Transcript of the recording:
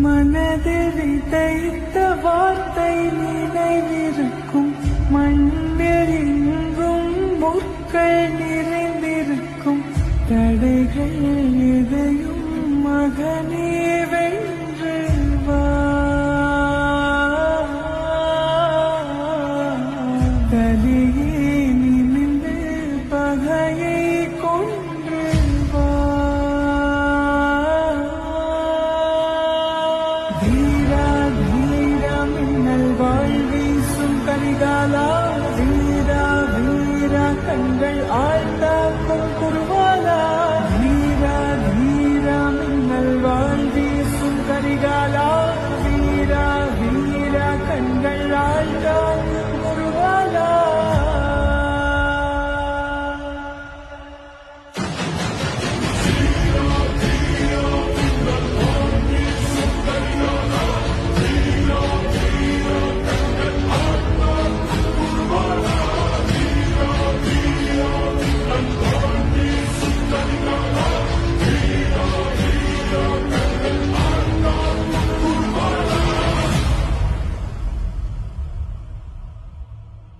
மனதில் விதைத்த வார்த்தை நினைவிருக்கும், மண்ணில் எங்கும் முற்கள் நிறைந்திருக்கும், தடைகள் எதையும் மகனே வென்று வா. தலையே நிமிர்ந்து பகையை கொன்று வா. வீரா வீரா மின்னல் வாழ் வீசும் கரிகாலா, வீரா வீரா கண்கள் ஆள்